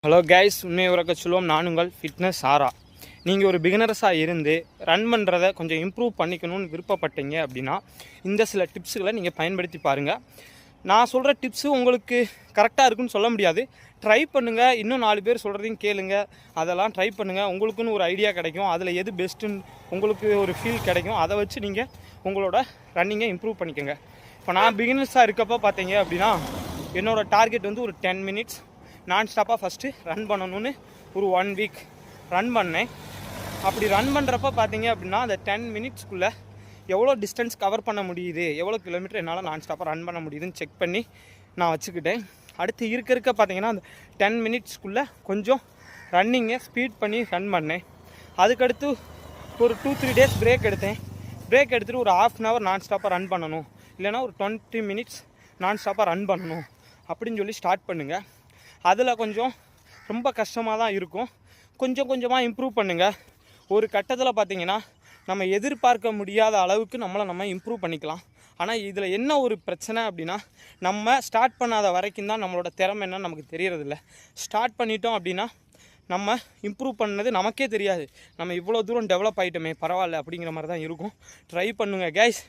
Hello guys, உண்மையை உறக்க சொல்லுவோம். நான் உங்கள் ஃபிட்னஸ் ஆரா. நீங்கள் ஒரு பிகினர்ஸாக இருந்து ரன் பண்ணுறதை கொஞ்சம் இம்ப்ரூவ் பண்ணிக்கணும்னு விருப்பப்பட்டீங்க அப்படின்னா இந்த சில டிப்ஸுகளை நீங்கள் பயன்படுத்தி பாருங்கள். நான் சொல்கிற டிப்ஸு உங்களுக்கு கரெக்டாக இருக்குன்னு சொல்ல முடியாது. ட்ரை பண்ணுங்கள், இன்னும் 4 பேர் சொல்கிறதையும் கேளுங்க, அதெல்லாம் ட்ரை பண்ணுங்கள். உங்களுக்குன்னு ஒரு ஐடியா கிடைக்கும், அதில் எது பெஸ்ட்டுன்னு உங்களுக்கு ஒரு ஃபீல் கிடைக்கும். அதை வச்சு நீங்கள் உங்களோட ரன்னிங்கை இம்ப்ரூவ் பண்ணிக்கோங்க. இப்போ நான் பிகினர்ஸாக இருக்கப்போ பார்த்தீங்க அப்படின்னா என்னோடய டார்கெட் வந்து ஒரு 10 மினிட்ஸ் நான் ஸ்டாப்பாக ஃபஸ்ட்டு ரன் பண்ணணும்னு ஒரு 1 வீக் ரன் பண்ணேன். அப்படி ரன் பண்ணுறப்ப பார்த்தீங்க அப்படின்னா அந்த 10 மினிட்ஸ்க்குள்ளே எவ்வளோ டிஸ்டன்ஸ் கவர் பண்ண முடியுது, எவ்வளோ கிலோமீட்டர் என்னால் நான் ஸ்டாப்பாக ரன் பண்ண முடியுதுன்னு செக் பண்ணி நான் வச்சுக்கிட்டேன். அடுத்து இருக்க பார்த்தீங்கன்னா அந்த 10 மினிட்ஸ்க்குள்ளே கொஞ்சம் ரன்னிங்கை ஸ்பீட் பண்ணி ரன் பண்ணேன். அதுக்கடுத்து ஒரு 2-3 டேஸ் பிரேக் எடுத்தேன். பிரேக் எடுத்துகிட்டு ஒரு 1/2 hour நான் ஸ்டாப்பாக ரன் பண்ணணும், இல்லைனா ஒரு 20 மினிட்ஸ் நான் ஸ்டாப்பாக ரன் பண்ணணும் அப்படின்னு சொல்லி ஸ்டார்ட் பண்ணுங்கள். அதில் கொஞ்சம் ரொம்ப கஷ்டமாக தான் இருக்கும். கொஞ்சம் கொஞ்சமாக இம்ப்ரூவ் பண்ணுங்கள். ஒரு கட்டத்தில் பார்த்திங்கன்னா நம்ம எதிர்பார்க்க முடியாத அளவுக்கு நம்ம இம்ப்ரூவ் பண்ணிக்கலாம். ஆனால் இதில் என்ன ஒரு பிரச்சனை அப்படின்னா, நம்ம ஸ்டார்ட் பண்ணாத வரைக்கும் தான் நம்மளோட திறமை என்னன்னு நமக்கு தெரியறதில்ல. ஸ்டார்ட் பண்ணிட்டோம் அப்படின்னா நம்ம இம்ப்ரூவ் பண்ணது நமக்கே தெரியாது. நம்ம இவ்வளோ தூரம் டெவலப் ஆகிட்டோமே, பரவாயில்ல அப்படிங்கிற மாதிரி தான் இருக்கும். ட்ரை பண்ணுங்கள் கைஸ்.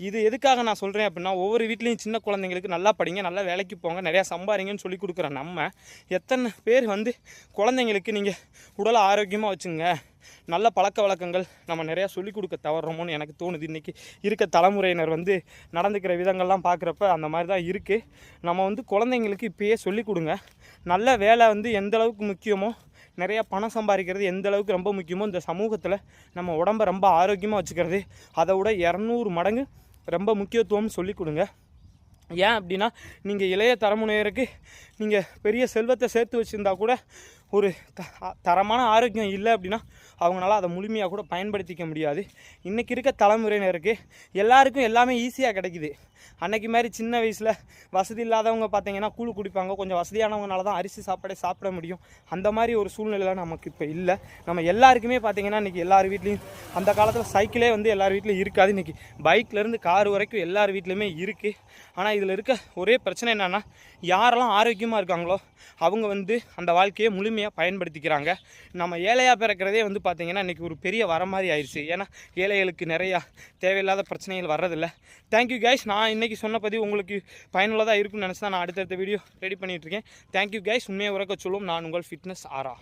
இது எதுக்காக நான் சொல்கிறேன் அப்படின்னா, ஒவ்வொரு வீட்லேயும் சின்ன குழந்தைங்களுக்கு நல்லா படிங்க, நல்லா வேலைக்கு போங்க, நிறையா சம்பாதிங்கன்னு சொல்லி கொடுக்குற நம்ம எத்தனை பேர் வந்து குழந்தைங்களுக்கு நீங்கள் உடலை ஆரோக்கியமாக வச்சுங்க, நல்ல பழக்க வழக்கங்கள் நம்ம நிறையா சொல்லிக் கொடுக்க தவறோமோன்னு எனக்கு தோணுது. இன்றைக்கி இருக்க தலைமுறையினர் வந்து நடந்துக்கிற விதங்கள்லாம் பார்க்குறப்ப அந்த மாதிரி தான் இருக்குது. நம்ம வந்து குழந்தைங்களுக்கு இப்போயே சொல்லிக் கொடுங்க. நல்ல வேலை வந்து எந்தளவுக்கு முக்கியமோ, நிறையா பணம் சம்பாதிக்கிறது எந்த அளவுக்கு ரொம்ப முக்கியமோ, இந்த சமூகத்தில் நம்ம உடம்பை ரொம்ப ஆரோக்கியமாக வச்சுக்கிறது அதை விட 200 மடங்கு ரொம்ப முக்கியத்துவம் சொல்லிக் கொடுங்க. ஏன் அப்படின்னா, நீங்கள் இளைய தலைமுறையினருக்கு நீங்கள் பெரிய செல்வத்தை சேர்த்து வச்சுருந்தா கூட ஒரு தரமான ஆரோக்கியம் இல்லை அப்படின்னா அவங்களால அதை முழுமையாக கூட பயன்படுத்திக்க முடியாது. இன்றைக்கி இருக்க தலைமுறையினருக்கு எல்லாருக்கும் எல்லாமே ஈஸியாக கிடைக்கிது. அன்றைக்கி மாதிரி சின்ன வயசில் வசதி இல்லாதவங்க பார்த்திங்கன்னா கூழ் குடிப்பாங்க, கொஞ்சம் வசதியானவங்கனால தான் அரிசி சாப்பாடே சாப்பிட முடியும். அந்த மாதிரி ஒரு சூழ்நிலையில் நமக்கு இப்போ இல்லை. நம்ம எல்லாருக்குமே பார்த்திங்கன்னா இன்றைக்கி எல்லார் வீட்லேயும், அந்த காலத்தில் சைக்கிளே வந்து எல்லார் வீட்லேயும் இருக்காது, இன்றைக்கி பைக்லேருந்து கார் வரைக்கும் எல்லார் வீட்லேயுமே இருக்குது. ஆனால் இதில் இருக்க ஒரே பிரச்சனை என்னென்னா, யாரெல்லாம் ஆரோக்கியமாக இருக்காங்களோ அவங்க வந்து அந்த வாழ்க்கையை முழுமையாக பயன்படுத்திக்கிறாங்க. நம்ம ஏழையாக பிறக்கிறதே வந்து பார்த்திங்கன்னா இன்றைக்கி ஒரு பெரிய வர மாதிரி ஆயிடுச்சு. ஏன்னா ஏழைகளுக்கு நிறையா தேவையில்லாத பிரச்சனைகள் வர்றதில்லை. Thank you guys. நான் இன்றைக்கி சொன்ன பதிவு உங்களுக்கு பயனுள்ளதாக இருக்குன்னு நினச்சி தான் நான் அடுத்தடுத்த வீடியோ ரெடி பண்ணிகிட்ருக்கேன். Thank you guys. உண்மையை உறக்க சொல்லுவோம். நான் உங்கள் ஃபிட்னஸ் ஆரா.